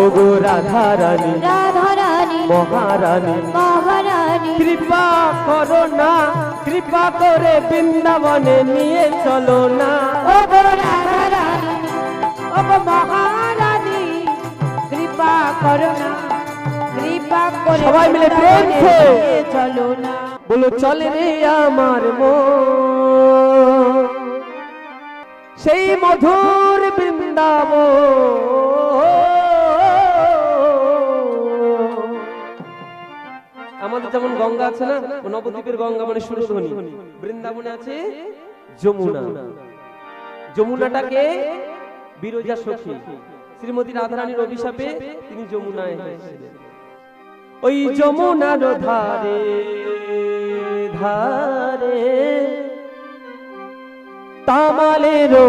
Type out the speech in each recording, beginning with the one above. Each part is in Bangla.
ওগো রাধা রানী রাধা রানী মহারানী মহারানী কৃপা করো না কৃপা করে বৃন্দাবনে নিয়ে চলো না ওগো রাধা রানী ওগো মহারানী কৃপা করো না কৃপা করে সবাই মিলে প্রেম সে চলো না বলো চলে রে আমার মন সেই মধুর বৃন্দাবন আমাদের যেমন গঙ্গা আছে না নবদ্বীপের গঙ্গা মানে সুরধ্বনি বৃন্দাবনে আছে যমুনা যমুনাটাকে বিরজা সখী শ্রীমতী রাধারানীর অভিশাপে তিনি যমুনায় এসেছিলেন ওই যমুনার ধারে ধারে তামালেরও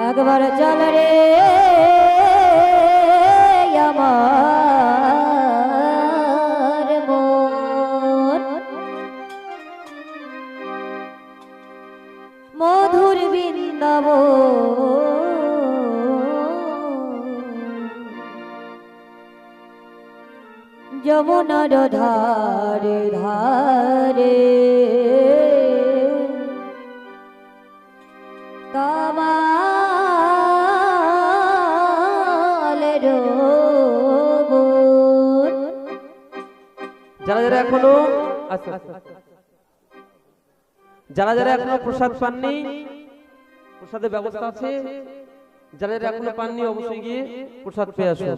একবার চল রে আমার মন মধুর বৃন্দাবন যমুনার ধারে ধারে কামালের বন। যারা যারা এখনো যারা যারা এখনো প্রসাদ পাননি প্রসাদের ব্যবস্থা আছে যারা যারা এখনো পাননি অবশ্যই গিয়ে প্রসাদ পেয়ে আসুন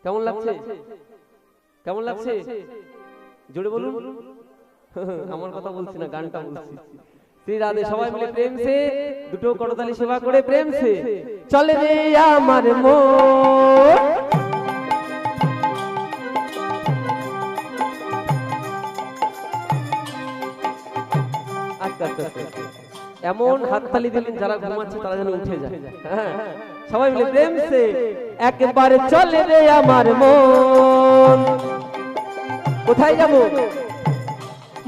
কেমন লাগছে কেমন লাগছে জোরে বলুন আমার কথা বলছি না গানটা বলছি শ্রী রাধে সবাই মিলে প্রেম সে দুটো করতালি সেবা করে প্রেম সে চলে রে আমার মন আচ্ছা আচ্ছা এমন হাততালি দিলেন যারা ঘুমাচ্ছে তারা যেন উঠে যায় হ্যাঁ সবাই মিলে প্রেম সে একবার চলে রে আমার মন কোথায় যাব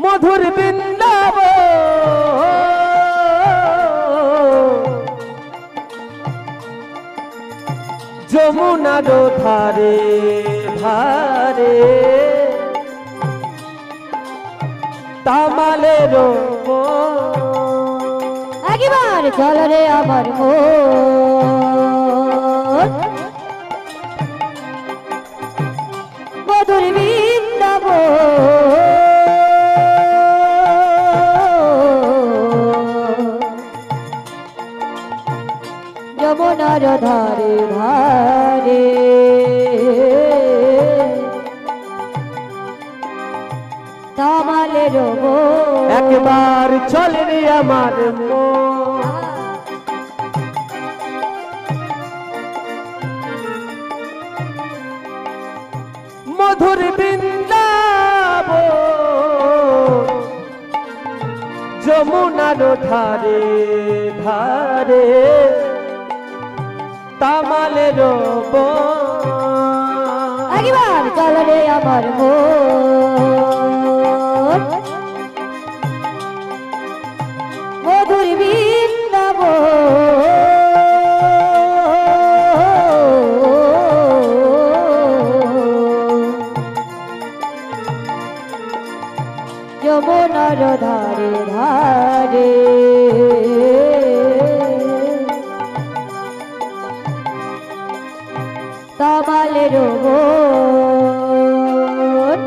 মধুর বৃন্দাবন যমুনার ধারে ধারে তামালের একবার চল রে আমার মন মধুর বৃন্দাবন যমুনার ধারে ধারে তামালের বন। একবার চলে রে আমার মন মধুর বৃন্দাবন যমুনার ধারে ধারে তামালের বন একবার চল রে আমার মন মধুর বৃন্দাবন যমুনার ধারে ধারে তামালের বন।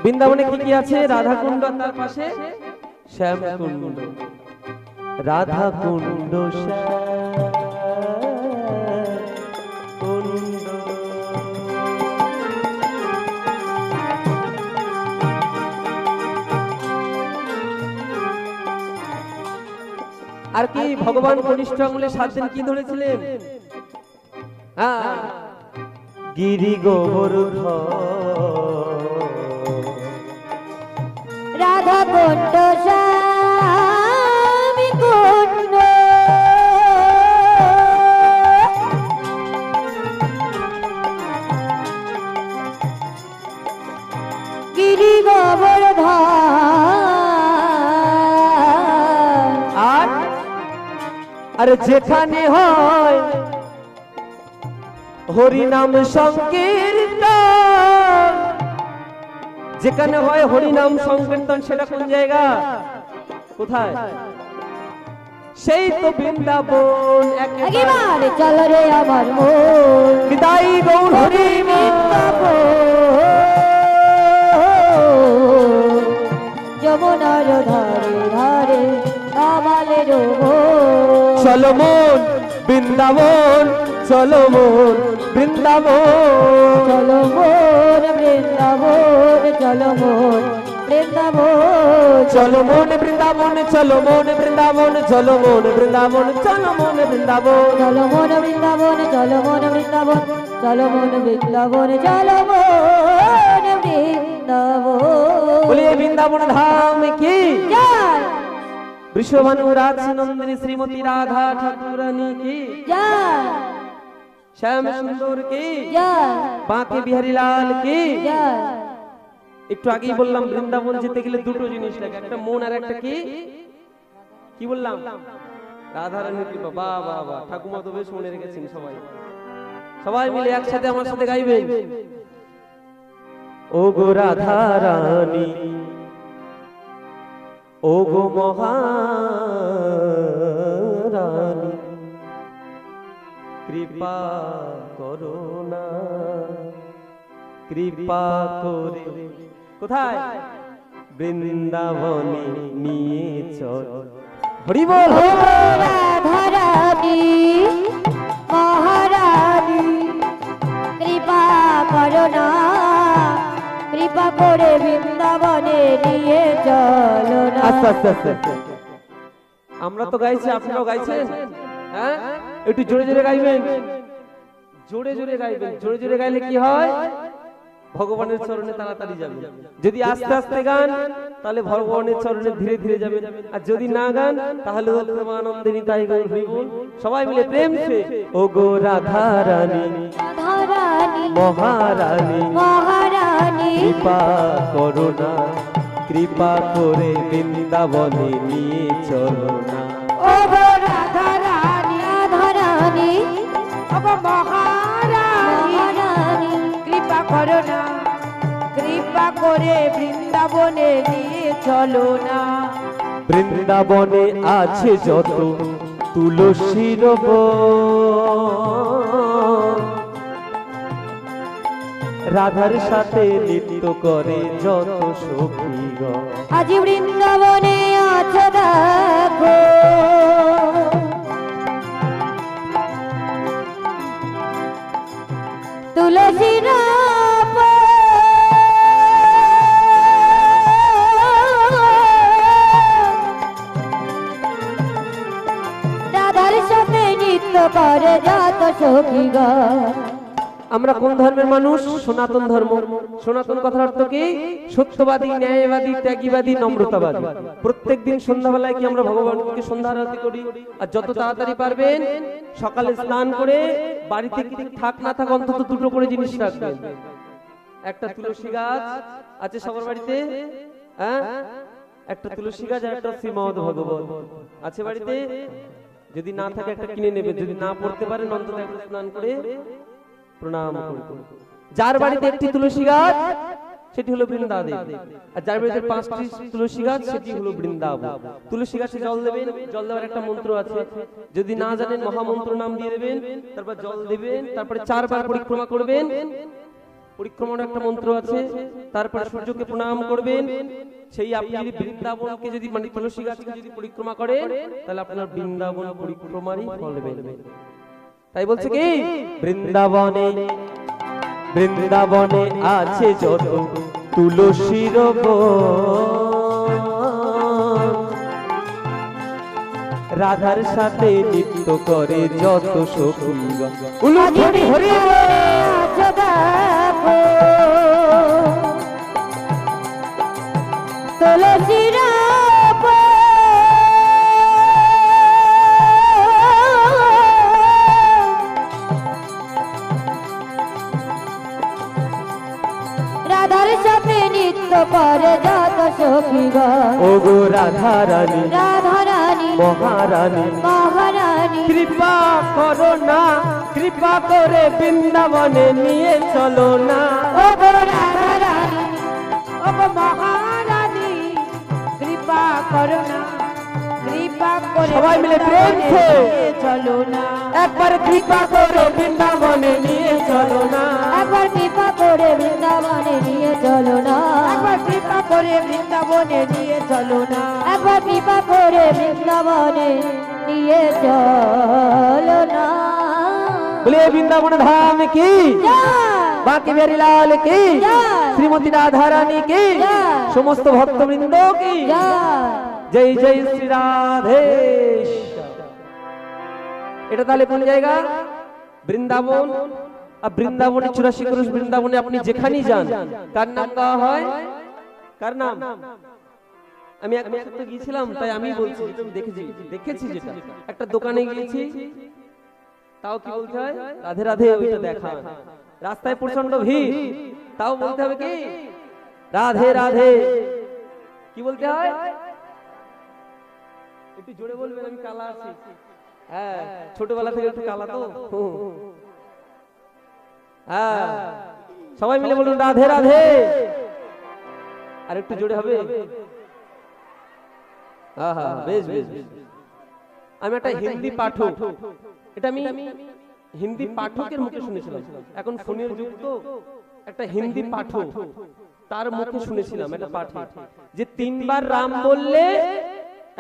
বৃন্দাবনে কি কি আছে রাধা কুণ্ড তার পাশে শ্যাম কুণ্ড রাধা কুণ্ড শ্যাম কুণ্ড আর কি ভগবান কনিষ্ঠ আঙুলে 7 দিন কি ধরেছিলেন গিরি গোবর্ধন রাধা কুণ্ড স্বামী কুণ্ড গিরি গোবর্ধন আরে যেখানে হয় হরি নাম সংকীর্তন, যেখানে হয় হরি নাম সংকীর্তন সেটা কোন জায়গা, কোথায়? সেই তো বৃন্দাবন। একেবারে চলো রে আমার মন, বিদায় গৌর হরি যমুনার ধারে ধারে কামালের চলো মন বৃন্দাবন, চলো মন বৃন্দাবন, চলো মন বৃন্দাবন, চলো মন বৃন্দাবন, চলো মন বৃন্দাবন, চলো মন বৃন্দাবন, চলো মন বৃন্দাবন, চলো মন বৃন্দাবন, চলো মন বৃন্দাবন, চলো মন বৃন্দাবন, চলো মন বৃন্দাবন, চলো মন বৃন্দাবন। বলিয়ে বৃন্দাবন ধাম কি জয় বৃষভানু রাজ নন্দিনী শ্রীমতী রাধা ঠাকুরানী কি জয় শ্যাম সুন্দর কি জয় বাঁকে বিহারী লাল কি। জয়। একটু আগেই বললাম বৃন্দাবন যেতে গেলে দুটো জিনিস লাগে, একটা মন আর একটা কি, কি বললাম? রাধারানীর কৃপা। বাহ বাহ বাহ, ঠাকুমা তো বেশ মনে রেখেছেন। সবাই সবাই মিলে একসাথে আমার সাথে গাইবেন। ও গো রাধারানী, ও গো মহারানী, কৃপা করো না, কৃপা করে কোথায় বৃন্দাবনে নিয়ে চল। হরি বল। রাধারানী মহারানী কৃপা করো না, কৃপা করে বৃন্দাবনে নিয়ে চলো না। আস্তে আস্তে আস্তে। আমরা তো গাইছি, আপনারাও গাইছেন, হ্যাঁ? একটু জোরে জোরে গাইবেন, জোরে জোরে গাইবেন। জোরে জোরে গাইলে কি হয়? ভগবানের চরণে তাড়াতাড়ি যাবে। যদি আস্তে আস্তে গান তাহলে ভগবানের চরণে ধীরে ধীরে যাবে, আর যদি না গান তাহলে প্রেমানন্দিনী তাই গান হইব। সবাই মিলে প্রেম সে ও গো রাধা রানী রাধারানী মহারানী মহারানী কৃপা করো না, কৃপা করে বৃন্দাবনে নিয়ে চলো না। ও গো রাধারানী রাধারানী ও গো মহারানী মহারানী কৃপা করো না, কৃপা করে বৃন্দাবনে নিয়ে চলো না। বৃন্দাবনে আছে যত তুলসীর বন, রাধার সাথে নৃত্য করে যত সখীগণ। আজ বৃন্দাবনে আছো দেখো, তুলসীর রাধার সাথে নৃত্য করে যত সখীগণ। আমরা কোন ধর্মের মানুষ? সনাতন ধর্ম। সনাতন কথার অর্থ কি? সত্যবাদী, ন্যায়বাদী, ত্যাগীবাদী, নম্রতাবাদী। প্রত্যেকদিন সন্ধ্যাবেলায় কি আমরা ভগবানকে সন্ধ্যা আরতি করি। আর যত তাড়াতাড়ি পারবেন সকালে স্নান করে বাড়িতে কি থাক না থাক অন্তত দুটো করে জিনিস রাখবেন। একটা তুলসী গাছ আছে সবার বাড়িতে, হ্যাঁ? একটা তুলসী গাছ আর একটা শ্রীমদ ভগবত আছে বাড়িতে। যদি না থাকে একটা কিনে নেবেন, যদি না পড়তে পারেন অন্তত একটা স্নান করে প্রণাম করুন। যার বাড়িতে একটি তুলসী গাছ সেটি হলো বৃন্দাদেব, আর যার বাড়িতে 5টি তুলসী গাছ সেটি হলো বৃন্দাবন। তুলসী গাছে জল দেবেন, জল দেওয়ার একটা মন্ত্র আছে, যদি না জানেন মহামন্ত্র নাম দিয়ে দেবেন, তারপর জল দেবেন, তারপরে 4 বার পরিক্রমা করবেন। পরিক্রমার একটা মন্ত্র আছে, তারপর সূর্যকে প্রণাম করবেন। সেই আপনি যদি বৃন্দাবনকে যদি মানে তুলসী গাছকে যদি পরিক্রমা করেন তাহলে আপনার বৃন্দাবন পরিক্রমারই ফল পাবেন। তাই বলছে কি বৃন্দাবনে, বৃন্দাবনে আছে যত তুলসীর বন, রাধার সাথে নৃত্য করে যত সখীগণ। হরি হরি আছো দেখো, তুলসীর রাধার সাথে নৃত্য করে যত সখীগণ। ও গো রাধা রানী রাধারানী মহারানী মহারানী রানী কৃপা করো না, কৃপা করে বৃন্দাবনে নিয়ে চলো না। ও গো রাধা রানী ও গো মহারানী কৃপা করো না, কৃপা করে সবাই মিলে প্রেম সে নিয়ে চলো না। একবার কৃপা করে বৃন্দাবনে নিয়ে চলো না। একবার কৃপা করে বৃন্দাবনে নিয়ে চলো না। একবার কৃপা করে বৃন্দাবনে নিয়ে চলো না। একবার কৃপা করে বৃন্দাবনে নিয়ে চলো না। বলে বৃন্দাবন ধাম কি, জয় বাকি বিহারী লাল কি, জয় শ্রীমতী রাধা রানী কি, জয় সমস্ত ভক্তবৃন্দ কি, জয় জয় জয় শ্রী রাধে। এটা তাহলে কোন জায়গা? বৃন্দাবন। আর বৃন্দাবনে 84 ক্রোশ বৃন্দাবনে আপনি যেখানেই যান কার নাম গাওয়া হয়? কার নাম? আমি এক বছর তো গিয়েছিলাম, তাই আমি বলছি, যেটা আমি দেখেছি যেটা একটা দোকানে গিয়েছি, তাও কি বলতে হয়? রাধে রাধে, ওইটা দেখা হয়। রাস্তায় প্রচন্ড ভিড়, তাও বলতে হবে কি রাধে রাধে। কি বলতে হয়? একটু জোরে বলবেন, আমি কালা আছি। হ্যাঁ, ছোটবেলা থেকে একটু কালা তো। হ্যাঁ, সবাই মিলে বলুন রাধে রাধে। আর একটু জোরে হবে। আহা, বেশ বেশ বেশ। আমি একটা হিন্দি পাঠক, এটা আমি হিন্দি পাঠকের মুখে শুনেছিলাম। এখন ফোনের যুগ তো, একটা হিন্দি পাঠক তার মুখে শুনেছিলাম একটা পাঠে, যে 3 বার রাম বললে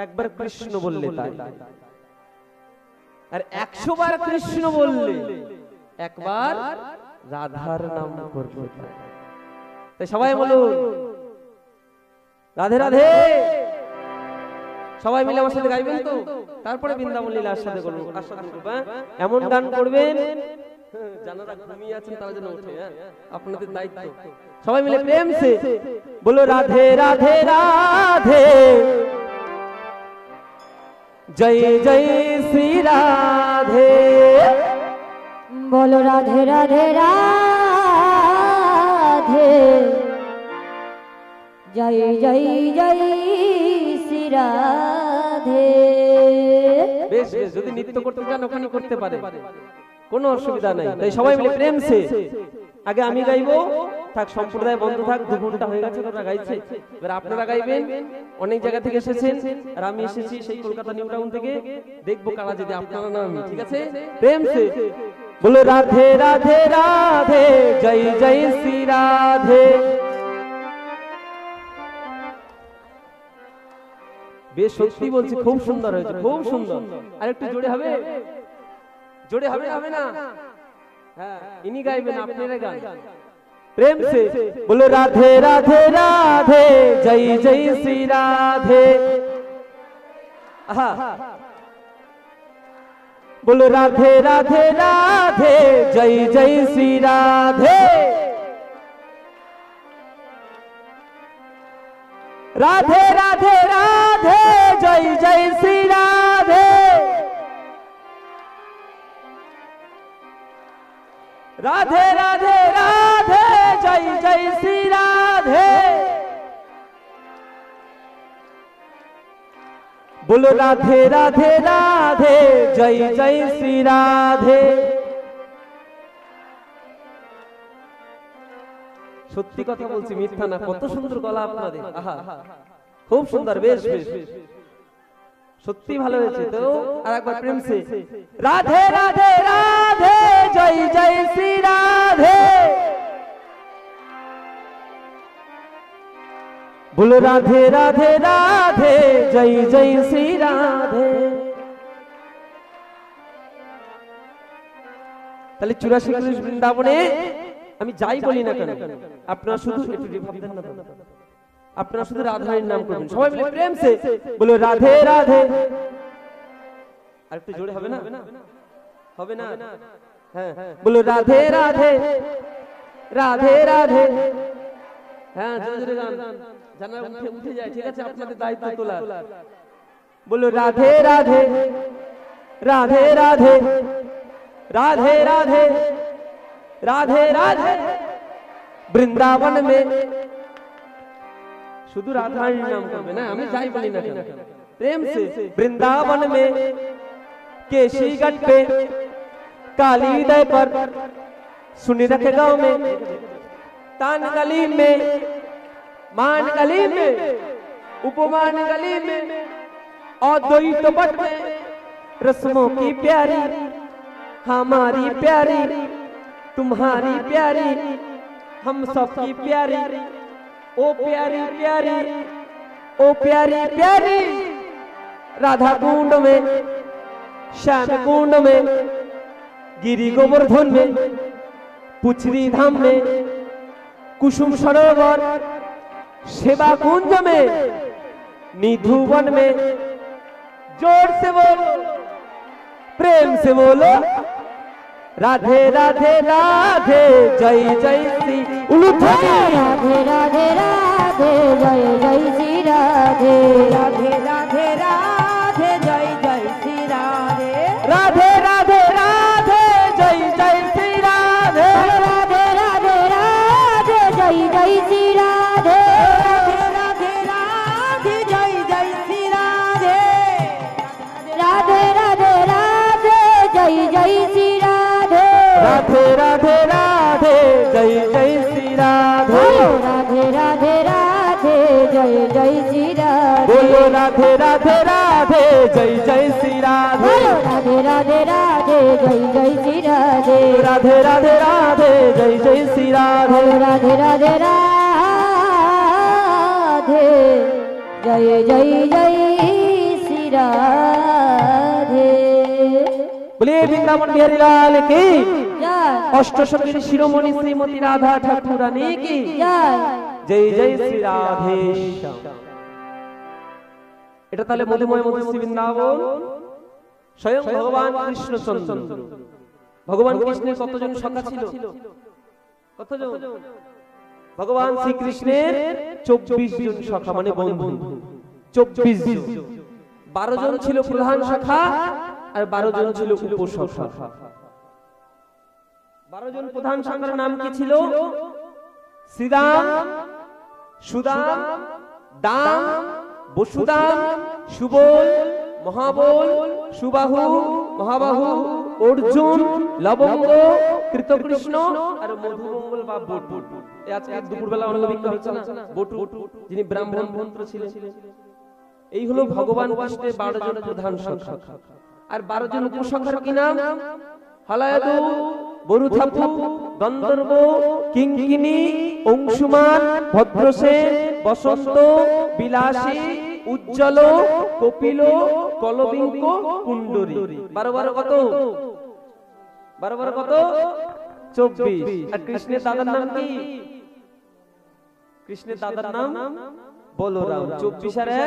একবার কৃষ্ণ বললে তাই, আর 100 বার কৃষ্ণ বললে একবার রাধার নাম করবে তাই। তাই সবাই বলুন রাধে রাধে। সবাই মিলে আমার সাথে গাইবেন তো, তারপরে বৃন্দাবন লীলার সাথে করবো, আস্বাদন করবো। এমন গান করবেন যারা ঘুমিয়ে আছেন তারা যেন ওঠে। আপনাদের দায়িত্ব। সবাই মিলে প্রেম সে বলো রাধে রাধে রাধে, জয় জয় শ্রী রাধে। বলো রাধে রাধে রাধে, জয় জয় জয় শ্রী রাধে। বেশ বেশ, যদি নৃত্য করতে চান ওখানে করতে পারে, কোনো অসুবিধা নাই। তাই সবাই মিলে প্রেম সে, আগে আমি গাইবো, থাক সম্প্রদায় বন্ধ থাক, 2 ঘন্টা হয়ে গেছে তোরা গাইছে, এবার আপনারা গাইবেন। অনেক জায়গা থেকে এসেছেন, আর আমি এসেছি সেই কলকাতা নিউ টাউন থেকে, দেখবো কারা যদি আপনারা না আমি। ঠিক আছে, প্রেম সে বলো রাধে রাধে রাধে, জয় জয় শ্রী রাধে। বেশ, সত্যি বলছি, খুব সুন্দর হয়েছে, খুব সুন্দর। আর একটু জোরে হবে? জোরে হবে? হবে না? হ্যাঁ, ইনি গাইবেন, আপনারা গান প্রেম সে বলো রাধে রাধে রাধে, জয় জয় শ্রী রাধে। আহা, बोलो राधे राधे राधे जय जय श्री राधे राधे राधे राधे जय जय श्री राधे राधे राधे राधे जय जय श्री राधे बोलो राधे राधे राधे जय जय श्री राधे। সত্যি কথা বলছি, মিথ্যা না। কত সুন্দর গলা আপনাদের, আহা খুব সুন্দর, বেশ বেশ সত্যি ভালো হয়েছে। তো আর একবার প্রেম সে রাধে রাধে রাধে জয় জয় শ্রী রাধে बोलो राधे राधे राधे जय जय श्री राधे। তাহলে 84 ক্রোশ বৃন্দাবনে আমি যাই বলি না কেন, আপনারা শুধু একটু ভাববেন না, আপনারা শুধু রাধার নাম করবেন। সবাই মিলে প্রেম সে বলো রাধে রাধে। আর একটু জোরে হবে না? হবে না? হ্যাঁ, বলো রাধে রাধে রাধে রাধে। হ্যাঁ, জোরে জোরে গান, জানা উঠে যায়। ঠিক আছে, আপনাদের দায়িত্ব তোলার। বলো রাধে রাধে রাধে রাধে राधे राधे राधे राधे। বৃন্দাবন মে শুধু রাধার নাম করবে না, আমি যাই বলি না কেন, প্রেম সে বৃন্দাবন মে केशी घाट पे काली दय पर सुनी रखे गांव में तान गली में मान गली में उपमान गली में अद्वैत बट में रस्मों की प्यारी हमारी प्यारी तुम्हारी प्यारी हम सबकी प्यारी ओ प्यारी प्यारी ओ प्यारी प्यारी राधा कुंड में श्याम कुंड में गिरी गोवर्धन में पुछरी धाम में कुसुम सरोवर सेवा कुंज में निधुवन में जोर से बोलो प्रेम से बोलो राधे राधे राधे जय जय श्री राधे राधे राधे जय जय श्री राधे राधे राधे राधे जय जय श्री राधे राधे राधे राधे जय जय श्री राधे राधे राधे राधे जय जय श्री राधे राधे राधे जय जय श्री राधे राधे राधे राधे जय जय श्री राधे राधे राधे राधे जय जय श्री राधे राधे राधे राधे जय जय श्री राधे बोलो राधे राधे राधे जय जय श्री राधे राधे राधे राधे जय जय श्री राधे राधे राधे राधे जय जय श्री राधे राधे राधे राधे जय जय जय श्री राधे बोलिए वृंदावन बिहारी लाल की जय अष्टसखीर शिरोमणि श्रीमती राधा ठाकुरानी की जय जय जय श्री राधे এটা তাহলে মধুময় মধুশ্রী বৃন্দাবন স্বয়ং ভগবান কৃষ্ণচন্দ্র ভগবান কৃষ্ণের কতজন সখা ছিল কতজন ভগবান শ্রীকৃষ্ণের 24 জন সখা মানে বন্ধু 24 জন 12 জন ছিল প্রধান সখা আর 12 জন ছিল উপসখা 12 জন প্রধান সখার নাম কি ছিল শ্রীদাম সুদাম দাম বসুদাম সুবল মহাবল সুবাহু মহাবাহু অর্জুন লবঙ্গ কৃতকৃষ্ণ আর মধুমঙ্গল বা বটু এই আজকে দুপুরবেলা অন্নবিজ্ঞ হচ্ছে না বটু যিনি ব্রাহ্মণ মন্ত্র ছিলেন এই হলো ভগবান কৃষ্ণের 12 জন প্রধান সখা আর 12 জন উপসখার কি নাম হলায়দু বরুথাপু গন্ধর্ব কিঙ্কিনী অংশুমান ভদ্রসেন বসন্ত বিলাসী উজ্জ্বল কপিল কলবিঙ্ক কুণ্ডরী 12 কত 12 কত 24 আর কৃষ্ণের দাদার নাম কি কৃষ্ণের দাদার নাম বলরাম 24 আর 1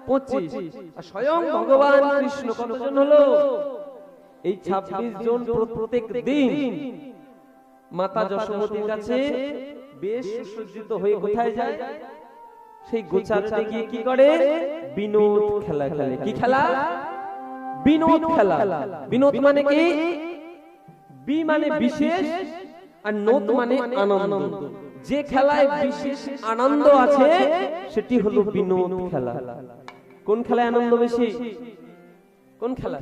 25 আর স্বয়ং ভগবান কৃষ্ণ কতজন হলো এই 26 জন প্রত্যেক দিন মাতা যশোমতীর কাছে বেশ সুসজ্জিত হয়ে কোথায় যায় সেই গোচারতে গিয়ে কি করে বিনোদ খেলা খেলে কি খেলা বিনোদ খেলা বিনোদ মানে কি বি মানে বিশেষ আর নোদ মানে আনন্দ যে খেলায় বিশেষ আনন্দ আছে সেটি হলো বিনোদ খেলা কোন খেলায় আনন্দ বেশি কোন খেলা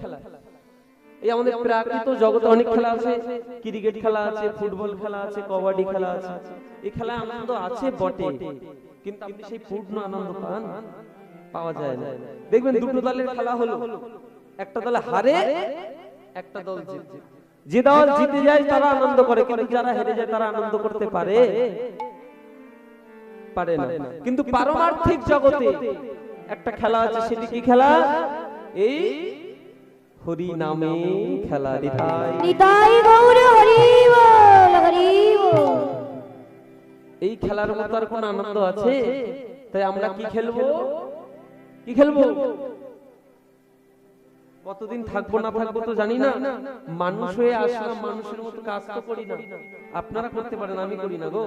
এই আমাদের প্রাকৃত জগতে অনেক খেলা আছে ক্রিকেট খেলা আছে ফুটবল খেলা আছে কবাডি খেলা আছে এই খেলায় আনন্দ আছে বটে কিন্তু আপনি সেই পূর্ণ আনন্দ পাওয়া যায় না দেখবেন দুটো দলের খেলা হলো একটা দল হারে একটা দল জিতে যে দল জিতে যায় তারা আনন্দ করে কিন্তু যারা হেরে যায় তারা আনন্দ করতে পারে না কিন্তু পারমার্থিক জগতে একটা খেলা আছে সেটি কি খেলা এই হরি নামে খেলা নিতাই গৌর হরি বল হরি বল এই খেলার মতো আর কোন আনন্দ আছে তাই আমরা কি খেলবো কতদিন থাকবো না থাকবো তো জানি না মানুষ হয়ে আসলাম মানুষের মতো কাজ তো করি না আপনারা করতে পারেন আমি করি না গো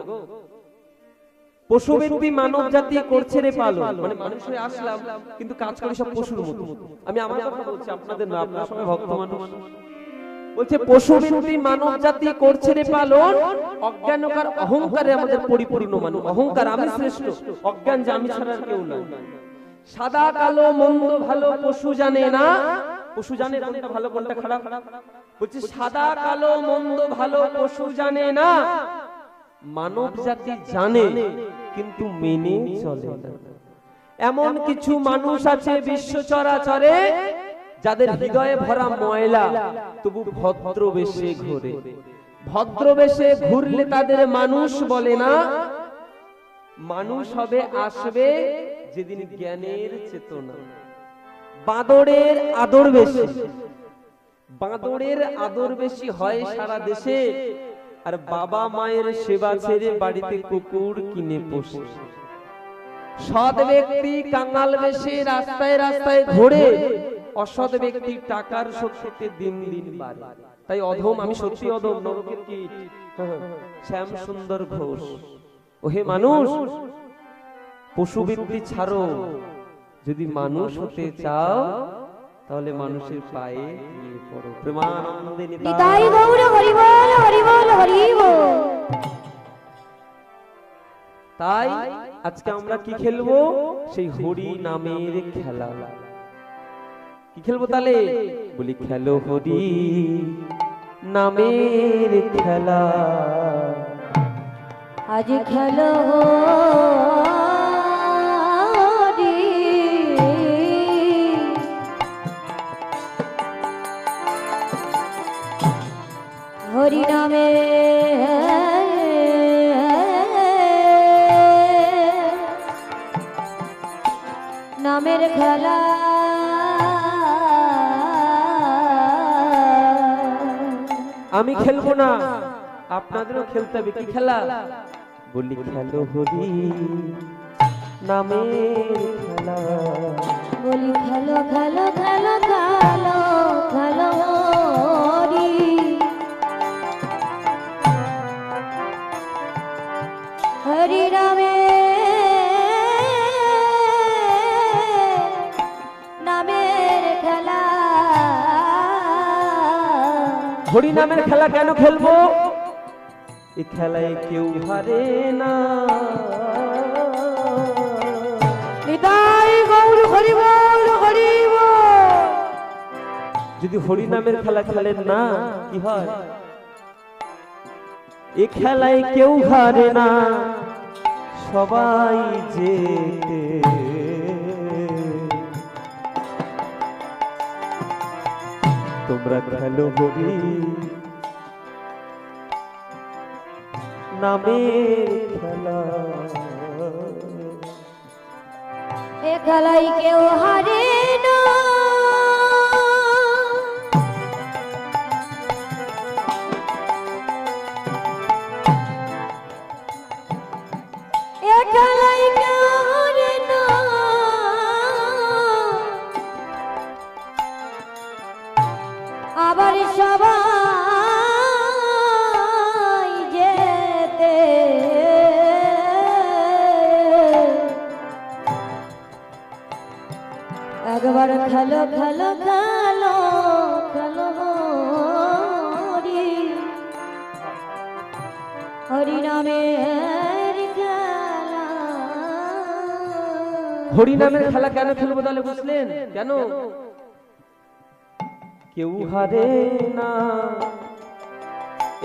পশু ব্যক্তি মানব জাতি করছে রে পালন মানে মানুষ হয়ে আসলাম কিন্তু কাজ করি সব পশুর মতো আমি আমার কথা বলছি আপনাদের না আপনারা সবাই ভক্ত মানুষ বলছে পশু ব্যক্তি মানব জাতি করছে রে পালন অজ্ঞানকার অহংকারে আমাদের পরিপূর্ণ মানুষ অহংকার আমি শ্রেষ্ঠ অজ্ঞান যে আমি ছাড়া কেউ না সাদা কালো মন্দ ভালো পশু জানে না পশু জানে কোনটা ভালো কোনটা খারাপ? বলছে সাদা কালো মন্দ ভালো পশু জানে না, মানব জাতি জানে কিন্তু মেনে চলে না। এমন কিছু মানুষ আছে বিশ্ব চরাচরে যাদের হৃদয়ে ভরা ময়লা, তবু ভদ্র বেশে ঘুরে। ভদ্র বেশে ঘুরলে তাদের মানুষ বলে না। মানুষ হবে আসবে যেদিন জ্ঞানের চেতনা। বাঁদরের আদর বেশি, বাঁদরের আদর বেশি হয় সারা দেশে, আর বাবা মায়ের সেবা ছেড়ে বাড়িতে কুকুর কিনে পোষে। সৎ ব্যক্তি কাঙাল বেশে রাস্তায় রাস্তায় ঘোরে, অসৎ ব্যক্তি টাকার শক্তিতে দিন দিন বাড়ে। তাই অধম, আমি সত্যি অধম, নরকের কীট, শ্যাম সুন্দর ঘোষ। ওহে মানুষ, পশুবৃত্তি ছাড়ো, যদি মানুষ হতে চাও তাহলে মানুষের পায়ে গিয়ে পড়ো। প্রেমানন্দে নিতাই গৌর হরি বল হরি বল হরি বল। তাই আজকে আমরা কি খেলবো? সেই হরি নামের খেলা। কি খেলবো তাহলে? বলি খেলো হরি নামের খেলা। আজ খেলো হরি হরি নামে নামের খেলা। আমি খেলবো না, আপনাদেরও খেলতে হবে। কি খেলা? বলি খেলো হরি নামের খেলা। বলি খেলো খেলো খেলো খেলো খেলো হরি হরি নামে নামের খেলা। হরি নামের খেলা কেন খেলবো? এই খেলায় কেউ হারে না। নিতাই গৌর হরি বল হরি বল। যদি হরি নামের খেলা খেলেন না, কি হয়? এই খেলায় কেউ হারে না, সবাই জেতে। তোমরা খেলো হরি নামের খেলা। এ খেলাই কেউ হারে না, এ খেলাই কেউ হারে না, আবার সবাই যেতে। একবার খেলো খেলো খেলো খেলো হরি হরি নামের খেলা। হরি নামের খেলা কেন খেলবো তাহলে বুঝলেন? কেন? কেউ হারে না,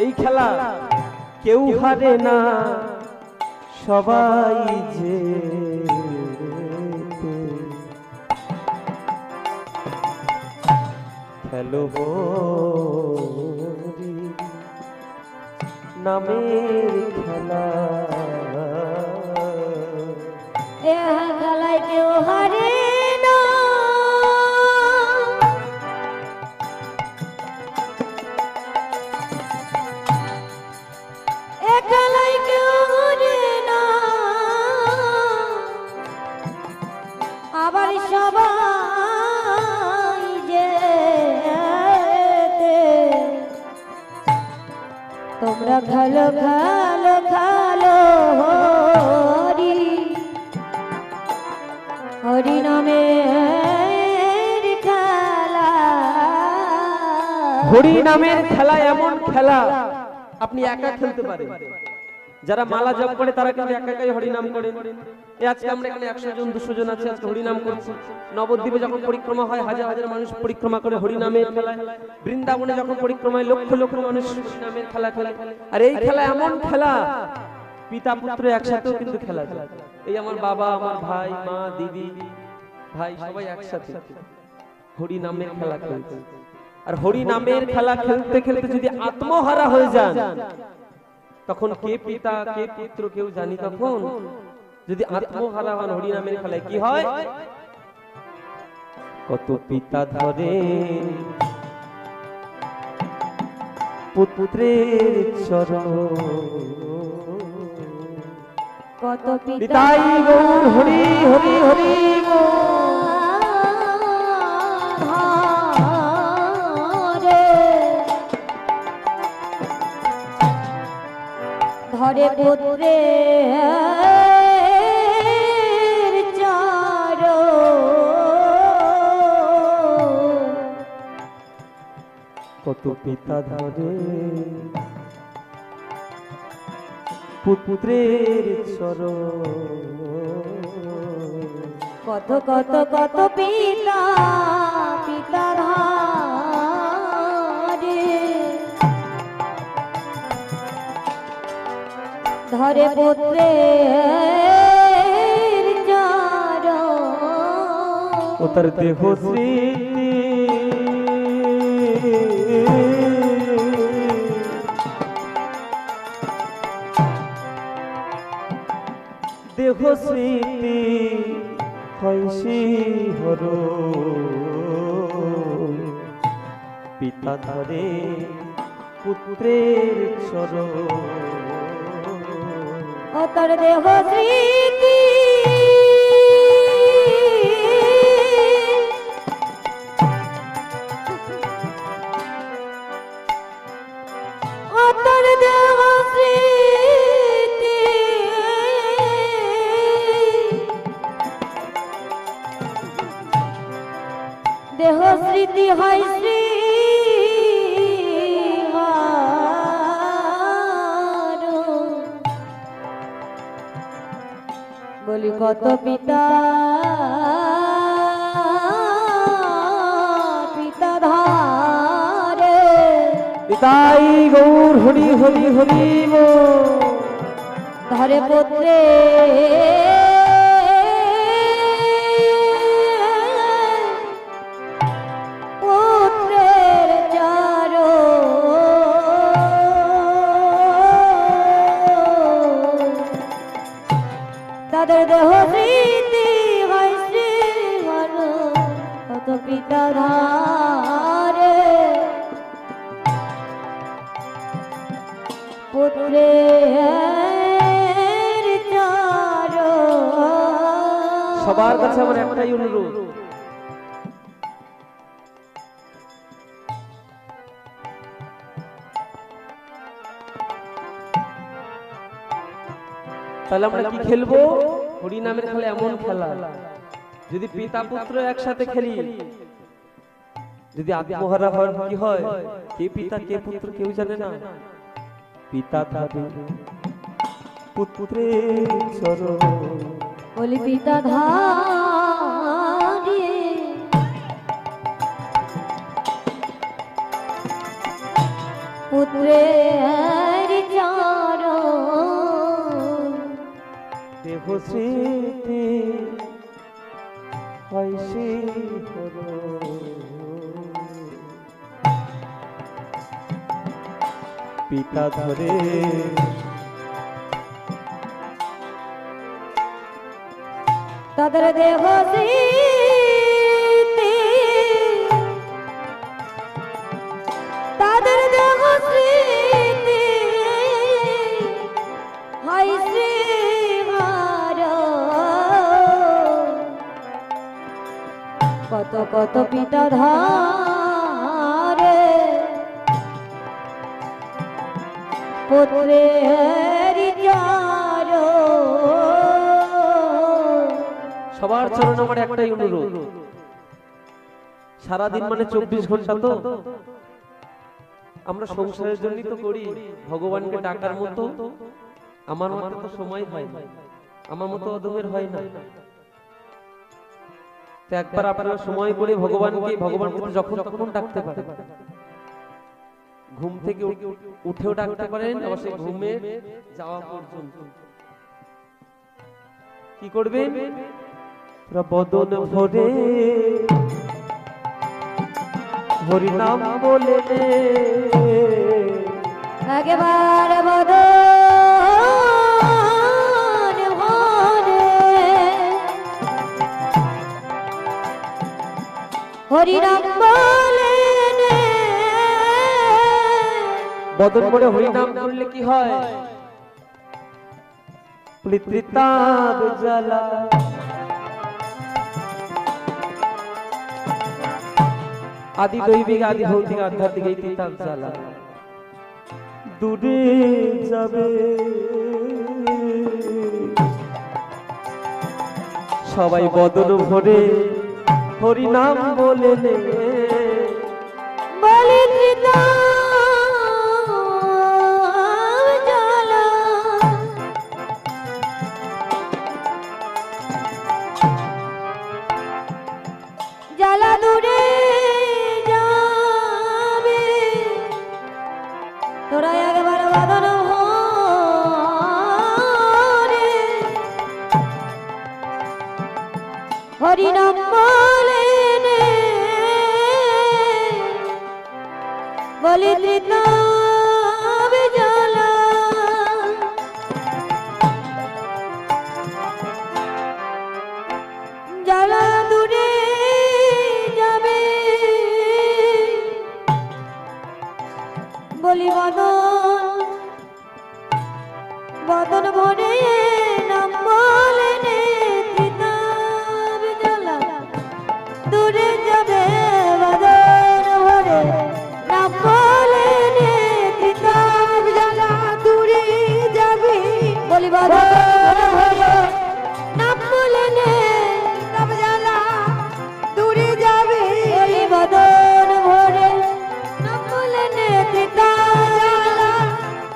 এই খেলা কেউ হারে না, সবাই যে খেলো হরি নামের খেলা। এ খেলায় কেউ হারে না, এ খেলায় কেউ হারে না, আবার সবাই যেতে। তোমরা খেলো খেলো খেলো হরি হরি নামের খেলা। হরি নামের খেলা এমন খেলা আপনি একা খেলতে পারেন, যারা মালা জপ করে তারা কিন্তু একা একাই হরিনাম করে। এই আজকে আমরা এখানে 100 জন 200 জন আছে, আজকে হরিনাম করছি। নবদ্বীপে যখন পরিক্রমা হয় হাজার হাজার মানুষ পরিক্রমা করে হরিনামের খেলায়, বৃন্দাবনে যখন পরিক্রমায় লক্ষ লক্ষ মানুষ হরিনামের খেলা খেলে। আর এই খেলা এমন খেলা পিতা পুত্র একসাথেও কিন্তু খেলা যায়। এই আমার বাবা, আমার ভাই, মা, দিদি, ভাই সবাই একসাথে হরিনামের খেলা খেলছে। আর হরিনামের খেলা খেলতে খেলতে যদি আত্মহারা হয়ে যান তখন কে পিতা কে পুত্র কেউ জানি। তখন যদি আত্মহারা হন হরিনামের খেলায় কি হয়? কত পিতা ধরে পুত্রের চরণ, কত পিতা পিতাই গৌর হরি হরি হরি ধরে পুত্রের চরণ, কত পিতা ধরে পুত্রের চরণ, কত কত কত পিতা পিতা ধরে পুত্রের চরণ, ও তার দেহ স্মৃতি দেহ স্মৃতি হইসি হর, পিতা ধরে পুত্রের চরণ, ও তোর দেহ স্মৃতি ও তোর দেহ স্মৃতি দেহ স্মৃতি হয় শ্রী বলি কত পিতা পিতা ধারে, পিতাই গৌর হরি হরি হরি ধরে পুত্রে পুত্রের চরণ, তাদের দেহ স্মৃতি হয় শ্রীহর, কত পিতা ধারে পুত্রের চরণ। সবার কাছে আমার একটাই অনুরোধ, তাহলে আমরা কি খেলবো? হরিনামের খেলা এমন খেলা যদি পিতা পুত্র একসাথে খেলি, যদি আত্মহারা হয় কি হয়? কে পিতা কে পুত্র কেউ জানে না। পিতা ধরে পুত্রের চরণ, বলি পিতা ধারে পুত্রের চরণ, দেহ স্মৃতি হইসি হর, পিতা ধরে তাদের দেহ স্মৃতি তাদের দেহ স্মৃতি হয় শ্রীহর, কত কত পিতা ধারে পুত্রের চরণ, সবার চরণ আমার একটাই অনুরোধ, সারাদিন মানে 24 ঘন্টা তো আমরা সংসারের জন্যই তো করি, ভগবানকে ডাকার মতো আমার মতো তো সময় হয় না, আমার মতো অধমের হয় না। তো একবার আপনারা সময় করে ভগবানকে যখন তখন ডাকতে পারেন। ঘুম থেকে উঠেও ডাকতে পারেন, আবার সেই ঘুমে যাওয়া পর্যন্ত কি করবেন? বদন ভরে হরি নাম বলে একেবারে বদন ভরে হরি নাম বলে বদন ভরে হরি নাম করলে কি হয়? পৃথিতাব জ্বালা আদি দৈবিক আদি ভৌতিক আধ্যাত্মিক এই তিতাব জ্বালা দূরে যাবে। সবাই বদন ভরে হরি নাম বলে নে বলি জ্বালা জ্বালা দূরে যাবে। তোরা একবার বদন ভরে হরি নাম বলে নে বলি ত্রিতাব জ্বালা জ্বালা দূরে যাবে। বলি বদন ভরে নাম বলে নে ত্রিতাব জ্বালা দূরে যাবে। বদন ভরে নাম বলে নে ত্রিতাব জ্বালা দূরে যাবে। বলি বদন ভরে নাম বলে নে ত্রিতাব জ্বালা দূরে যাবে। বলি বদন ভরে নাম বলে নে ত্রিতাব জ্বালা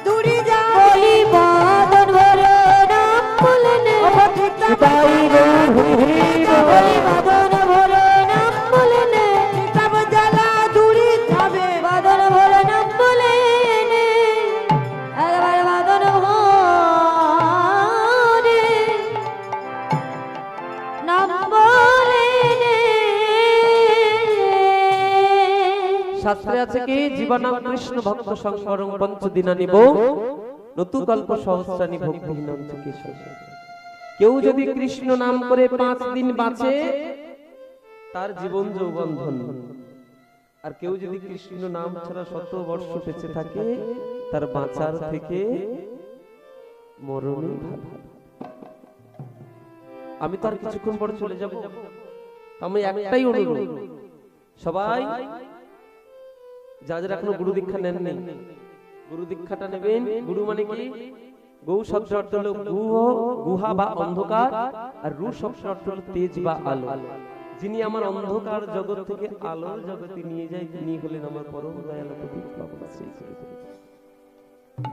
দূরে যাবে। বলি বদন ভরে নাম বলে নে বলি বদন ভরে নাম বলে নে ত্রিতাব জ্বালা দূরে যাবে। বদন ভরে নাম বলে নে একবার বদন ভরে নাম বলে নে। শাস্ত্রে আছে কি? জীবনাং কৃষ্ণ ভক্ত সংকরং পঞ্চদিনা নিব নতু কল্প সহস্রানি ভক্তিহীনং চিকিৎসা। কেউ যদি কৃষ্ণ নাম করে 5 দিন বাঁচে তার জীবন যৌবন ধন্য, আর কেউ যদি কৃষ্ণ নাম ছাড়া 100 বর্ষ বেঁচে থাকে তার বাঁচার থেকে মরণই ভালো। আমি তো আর কিছুক্ষণ পর চলে যাব, আমি একটাই অনুরোধ, সবাই যারা এখনো গুরু দীক্ষা নেন নাই গুরু দীক্ষাটা নেবেন। গুরু মানে কি? গৌ শব্দ অর্থ হলো গুহা বা অন্ধকার, আর রু শব্দ অর্থ হলো তেজ বা আলো। যিনি আমার অন্ধকার জগৎ থেকে আলোর জগতে নিয়ে যায় তিনি হলেন আমার পরম দয়ালু কবি ভগবান শ্রী গুরুদেব।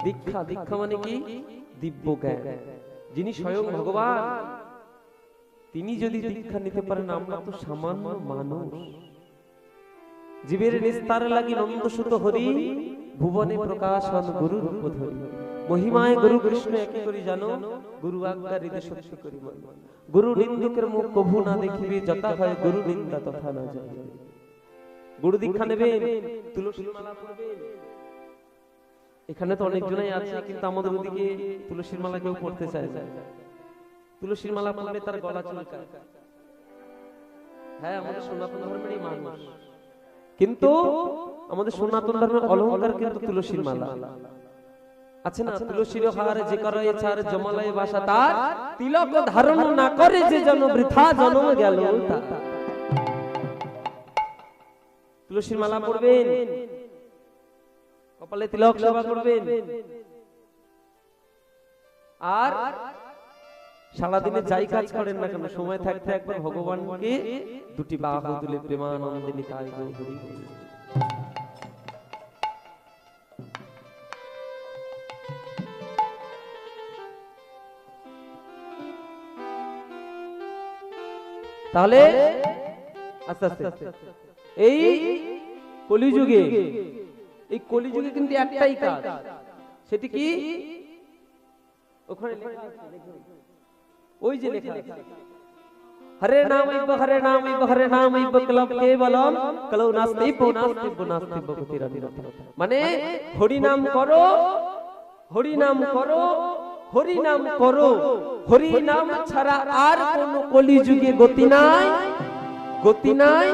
দীক্ষা, দীক্ষা মানে কি? দিব্য জ্ঞান। যিনি স্বয়ং ভগবান তিনি যদি দীক্ষা নিতে পারেন, আমরা তো সামান্য মানুষ। জীবের নিস্তার লাগি নন্দসুত হরি ভুবনে প্রকাশন গুরু রূপ ধরি। মহিমায় গুরু কৃষ্ণ একই করি জানো, গুরু আজ্ঞা হৃদয় সত্যি করি মান। গুরু নিন্দুকের মুখ কভু না দেখিবে, যথা হয় গুরু নিন্দা তথা না যায়। গুরু দীক্ষা নেবেন, তুলসী মালা পড়বেন। এখানে তো অনেক জনই আছে, কিন্তু আমাদের ওদিকে তুলসীর মালা কেউ পড়তে চায় না। তুলসীর মালা পড়লে তার গলা চুলকায়। হ্যাঁ, আমাদের সনাতন ধর্মেরই মানুষ, কিন্তু আমাদের সনাতন ধর্মের অলংকার কিন্তু তুলসীর মালা আছে না? তুলসীর হারে যে করে ছাড় জমালয়ে বাসা তার, তিলক ধারণ না করে যে জন বৃথা জন্ম গেল তার। তুলসীর মালা পড়বেন, কপালে তিলক সেবা করবেন, আর সারাদিনে যাই কাজ করেন না কেন সময় থাকতে একবার ভগবানকে দুটি বাহু তুলে প্রেমানন্দে নিতাই গৌরী। তাহলে আস্তে আস্তে এই কলিযুগে কিন্তু একটাই কাজ, সেটি কি? ওখানে লেখা আছে, ওই যে লেখা আছে হরে নাম ইব হরে নাম ইব হরে নাম ইব কলম কেবলম কলৌ নাস্তিব নাস্তিব নাস্তিব গতিরানি। মানে হরি নাম করো, হরি নাম করো, হরি নাম করো, হরি নাম ছাড়া আর কোন কলিযুগে গতি নাই, গতি নাই,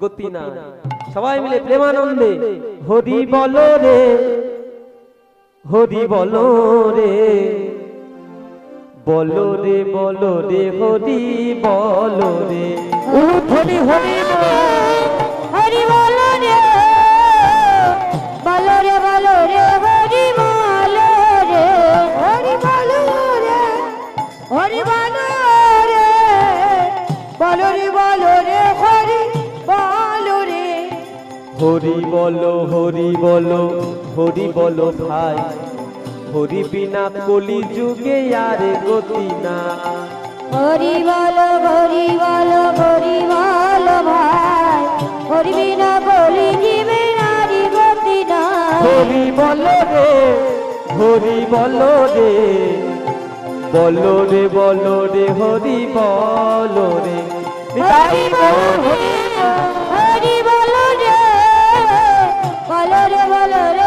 গতি নাই। সবাই মিলে প্রেমানন্দে হরি বলো রে, হরি বলো রে, বলো রে বলো রে হরি বলো রে, হরি হরি হরি বলো রে, বলো রে বলো রে হরি বলো রে, হরি বলো রে, হরি বলো রে, বলো রে বলো রে হরি বলো রে। হরি বলো হরি বলো হরি বলো ভাই, হরি বিনা কলিযুগে আর গতি না। হরি বলো হরি বলো হরি বলো ভাই, হরি বিনা বলি জীবে নারী গতি না। হরি বলো রে, হরি বলো রে, বলো রে বলো রে হরি বলো রে। হরি বলো রে, হরি বলো রে, বলো রে বলো রে